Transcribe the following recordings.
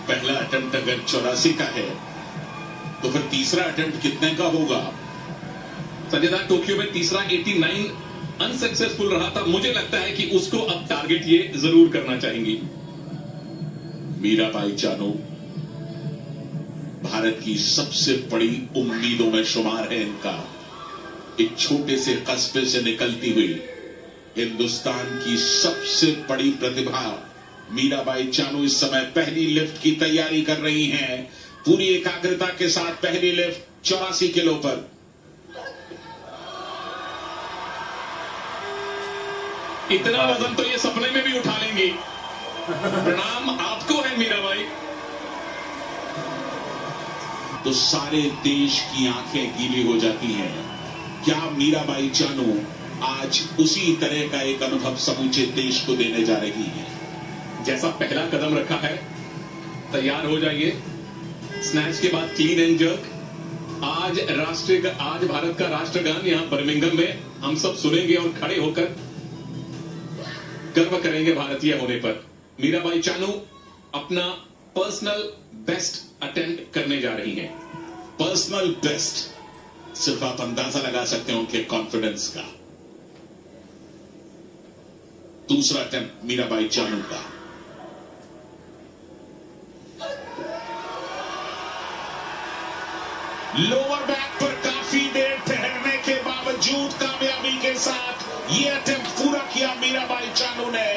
पहला अटेम्प्ट अगर 84 का है तो फिर तीसरा अटेम्प्ट कितने का होगा? संजय दा, टोक्यो में तीसरा 89 अनसक्सेसफुल रहा था। मुझे लगता है कि उसको अब टारगेट ये जरूर करना चाहेंगी। मीराबाई चानू भारत की सबसे बड़ी उम्मीदों में शुमार है। इनका एक छोटे से कस्बे से निकलती हुई हिंदुस्तान की सबसे बड़ी प्रतिभा मीराबाई चानू इस समय पहली लिफ्ट की तैयारी कर रही हैं। पूरी एकाग्रता के साथ पहली लिफ्ट 84 किलो पर। इतना वजन तो ये सपने में भी उठा लेंगी। प्रणाम आपको है मीराबाई। तो सारे देश की आंखें गीली हो जाती हैं। क्या मीराबाई चानू आज उसी तरह का एक अनुभव समूचे देश को देने जा रही है? जैसा पहला कदम रखा है, तैयार हो जाइए। स्नैच के बाद क्लीन एंड जर्क। आज भारत का राष्ट्रगान यहां बर्मिंघम में हम सब सुनेंगे और खड़े होकर गर्व करेंगे भारतीय होने पर। मीराबाई चानू अपना पर्सनल बेस्ट अटेम्प्ट करने जा रही हैं। पर्सनल बेस्ट, सिर्फ आप अंदाजा लगा सकते हैं उनके कॉन्फिडेंस का। दूसरा अटेम्प्ट मीराबाई चानू का। लोअर बैक पर काफी देर ठहरने के बावजूद कामयाबी के साथ ये अटेम्प्ट पूरा किया मीराबाई चानू ने।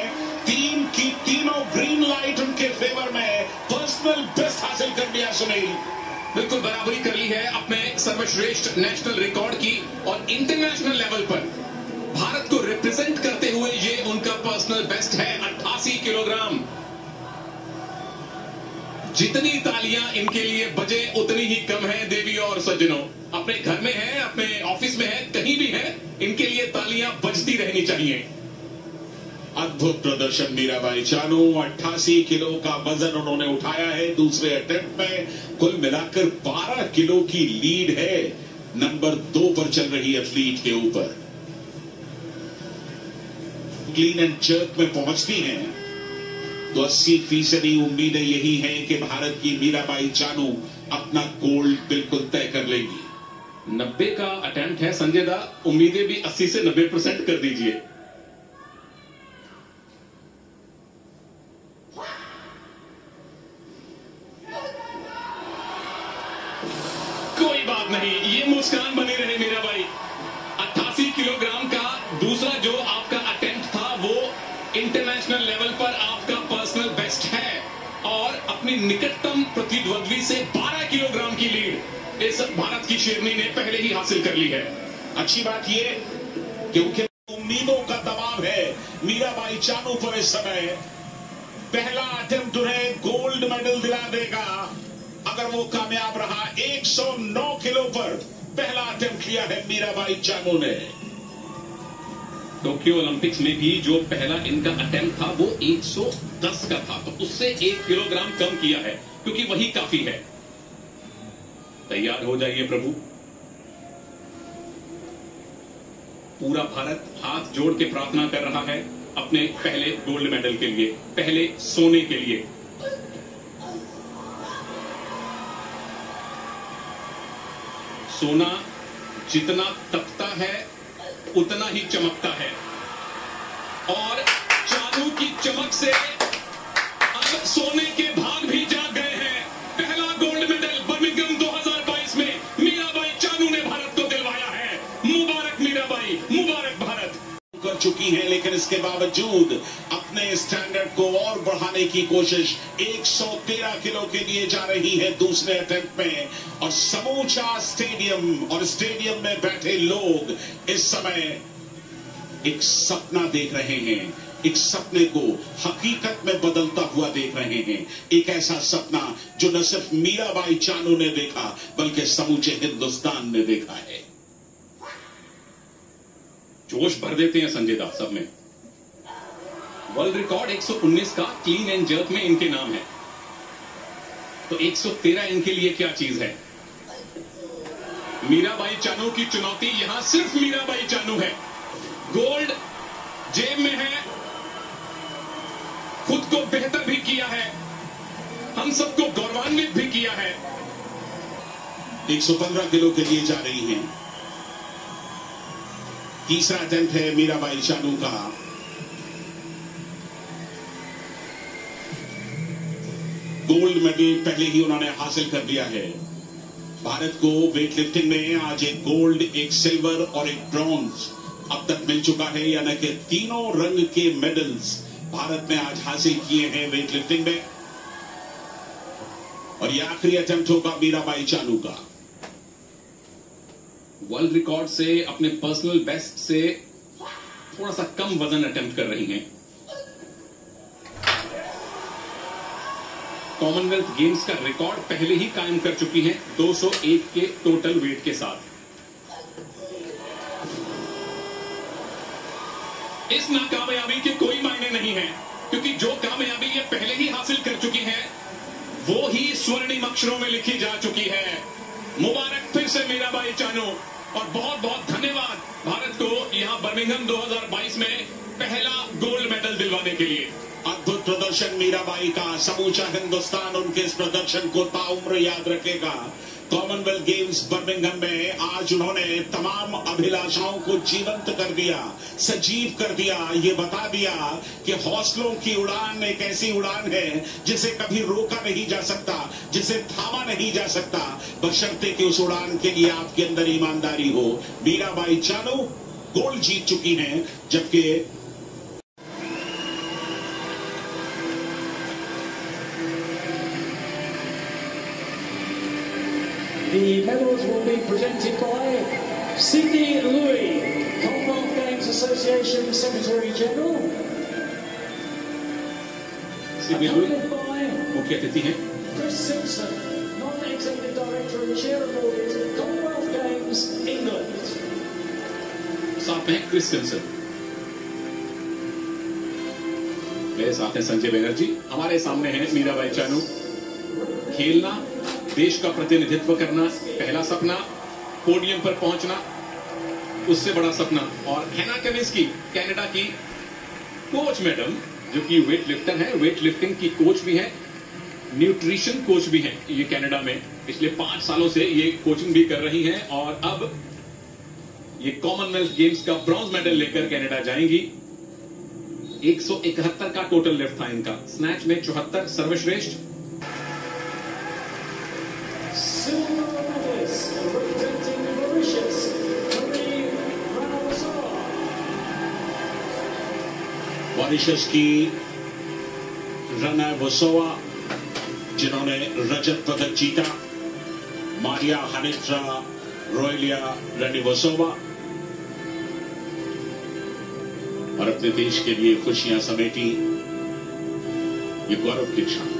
तीनों ग्रीन लाइट उनके फेवर में। पर्सनल बेस्ट हासिल कर लिया सुनील। बिल्कुल बराबरी कर ली है अपने सर्वश्रेष्ठ नेशनल रिकॉर्ड की और इंटरनेशनल लेवल पर भारत को रिप्रेजेंट करते हुए ये उनका पर्सनल बेस्ट है। 88 किलोग्राम। जितनी तालियां इनके लिए बजे उतनी ही कम है देवी और सज्जनों। अपने घर में है, अपने ऑफिस में है, कहीं भी है, इनके लिए तालियां बजती रहनी चाहिए। अद्भुत प्रदर्शन मीराबाई चानू। 88 किलो का वजन उन्होंने उठाया है दूसरे अटेम्प्ट में। कुल मिलाकर 12 किलो की लीड है नंबर 2 पर चल रही एथलीट के ऊपर। क्लीन एंड जर्क में पहुंचती हैं तो 80% उम्मीदें यही हैं कि भारत की मीराबाई चानू अपना गोल्ड बिल्कुल तय कर लेंगी। 90 का अटेम्प्ट है संजय दा, उम्मीदें भी 80 से 90% कर दीजिए। कोई बात नहीं, ये मुस्कान बनी रहे मीराबाई। 88 किलोग्राम का दूसरा जो आपका अटेम्प्ट था वो इंटरनेशनल लेवल पर आपका पर्सनल बेस्ट है और अपनी निकटतम प्रतिद्वंद्वी से 12 किलोग्राम की लीड इस भारत की शेरनी ने पहले ही हासिल कर ली है। अच्छी बात ये क्योंकि उम्मीदों का दबाव है मीराबाई चानू पर इस समय। पहला अटेम्प्ट उन्हें गोल्ड मेडल दिला देगा अगर वो कामयाब रहा। 109 किलो पर पहला अटेम्प्ट किया है मीराबाई चानू ने। टोक्यो ओलंपिक्स में भी जो पहला इनका अटेम्प्ट था वो 110 का था, तो उससे 1 किलोग्राम कम किया है क्योंकि वही काफी है। तैयार हो जाइए प्रभु। पूरा भारत हाथ जोड़ के प्रार्थना कर रहा है अपने पहले गोल्ड मेडल के लिए, पहले सोने के लिए। सोना जितना तपता है उतना ही चमकता है और चानू की चमक से अब सोने के भाग भी जाग गए हैं। पहला गोल्ड मेडल बर्मिंघम 2022 में मीराबाई चानू ने भारत को दिलवाया है। मुबारक मीराबाई, मुबारक भारत। कर चुकी हैं लेकिन इसके बावजूद अपने स्टैंडर्ड को और बढ़ाने की कोशिश 113 किलो के लिए जा रही है दूसरे अटेम्प्ट में। और समूचा स्टेडियम में बैठे लोग इस समय एक सपना देख रहे हैं, एक सपने को हकीकत में बदलता हुआ देख रहे हैं। एक ऐसा सपना जो न सिर्फ मीराबाई चानू ने देखा बल्कि समूचे हिंदुस्तान ने देखा है। जोश भर देते हैं संजय दास सब में। वर्ल्ड रिकॉर्ड 119 का क्लीन एंड जर्क में इनके नाम है, तो 113 इनके लिए क्या चीज है। मीराबाई चानू की चुनौती यहां सिर्फ मीराबाई चानू है। गोल्ड जेब में है, खुद को बेहतर भी किया है। हम हम सबको गौरवान्वित भी किया है। 115 किलो के लिए जा रही हैं। तीसरा अटेम्प्ट है मीराबाई चानू का। गोल्ड मेडल पहले ही उन्होंने हासिल कर लिया है। भारत को वेट लिफ्टिंग में आज एक गोल्ड, एक सिल्वर और एक ब्रॉन्ज अब तक मिल चुका है, यानी कि तीनों रंग के मेडल्स भारत ने आज हासिल किए हैं वेट लिफ्टिंग में। और यह आखिरी अटेम्प्ट होगा मीराबाई चानू का। वर्ल्ड रिकॉर्ड से, अपने पर्सनल बेस्ट से थोड़ा सा कम वजन अटेम्प्ट कर रही हैं। कॉमनवेल्थ गेम्स का रिकॉर्ड पहले ही कायम कर चुकी हैं 201 के टोटल वेट के साथ। इस नाकामयाबी के कोई मायने नहीं है, क्योंकि जो कामयाबी ये पहले ही हासिल कर चुकी है वो ही स्वर्णिम अक्षरों में लिखी जा चुकी है। मुबारक फिर से मीराबाई चानू, और बहुत बहुत धन्यवाद भारत को यहां बर्मिंघम 2022 में पहला गोल्ड मेडल दिलवाने के लिए। अद्भुत प्रदर्शन मीराबाई का। समूचा हिंदुस्तान उनके इस प्रदर्शन को ताउम्र याद रखेगा। कॉमनवेल्थ गेम्स बर्मिंघम में आज उन्होंने तमाम अभिलाषाओं को जीवंत कर दिया, सजीव कर दिया। ये बता दिया कि हौसलों की उड़ान एक ऐसी उड़ान है जिसे कभी रोका नहीं जा सकता, जिसे थामा नहीं जा सकता, बशर्ते कि उस उड़ान के लिए आपके अंदर ईमानदारी हो। मीराबाई चानू गोल्ड जीत चुकी हैं, जबकि The medals will be presented by Sidney Louis, Commonwealth Games Association Secretary General. Sydney Louis Accompanied by मुख्य अतिथि हैं। Chris Simpson, Non-Executive Director and Chair of Audit, Commonwealth Games, England. साथ में क्रिस सिम्पसन। मेरे साथ हैं संजय बनर्जी। हमारे सामने है मीराबाई चानू। खेलना, देश का प्रतिनिधित्व करना पहला सपना, पोडियम पर पहुंचना उससे बड़ा सपना। और हैना केमिंस्की, कनाडा की कोच मैडम, जो कि वेट लिफ्टर है, वेट लिफ्टिंग की कोच भी है, न्यूट्रिशन कोच भी है। ये कनाडा में पिछले 5 सालों से ये कोचिंग भी कर रही हैं और अब ये कॉमनवेल्थ गेम्स का ब्रॉन्ज मेडल लेकर कनाडा जाएंगी। 171 का टोटल लिफ्ट था इनका। स्नैच में 74, सर्वश्रेष्ठ। Silver medalist representing Mauritius, Marie Ranawazora. Mauritius की रनावसोवा, जिन्होंने रजत पदक जीता। मारिया हानिट्रा रोयलिया रनिवसोवा, और अपने देश के लिए खुशियां समेटी। ये गौरव की क्षण।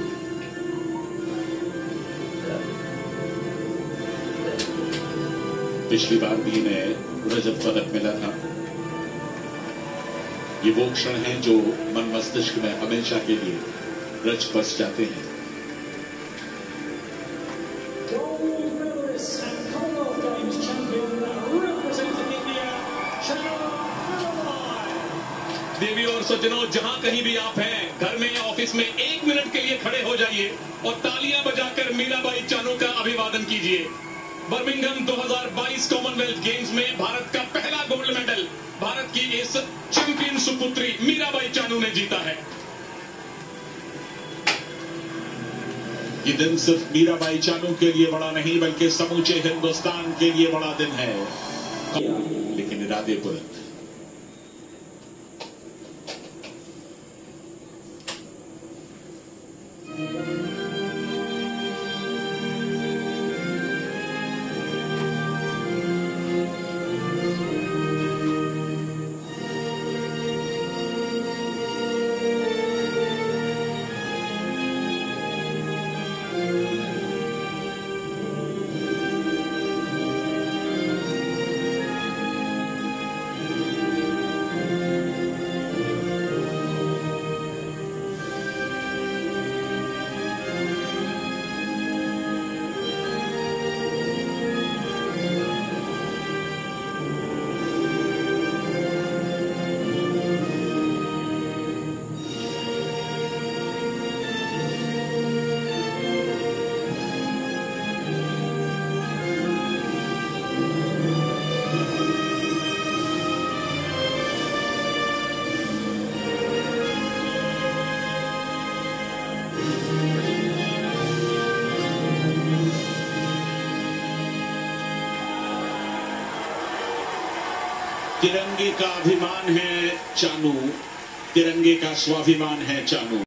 पिछली बार भी इन्हें रजत पदक मिला था। ये वो क्षण हैं जो मन मस्तिष्क में हमेशा के लिए रच बस जाते हैं। Gold medalist and Commonwealth Games champion representing India, Chana Rai. देवी और सज्जनों, जहां कहीं भी आप हैं, घर में या ऑफिस में, 1 मिनट के लिए खड़े हो जाइए और तालियां बजाकर मीराबाई चानू का अभिवादन कीजिए। बर्मिंघम 2022 कॉमनवेल्थ गेम्स में भारत का पहला गोल्ड मेडल भारत की इस चैंपियन सुपुत्री मीराबाई चानू ने जीता है। ये दिन सिर्फ मीराबाई चानू के लिए बड़ा नहीं, बल्कि समूचे हिंदुस्तान के लिए बड़ा दिन है। लेकिन इरादे बुलंद। तिरंगे का अभिमान है चानू, तिरंगे का स्वाभिमान है चानू।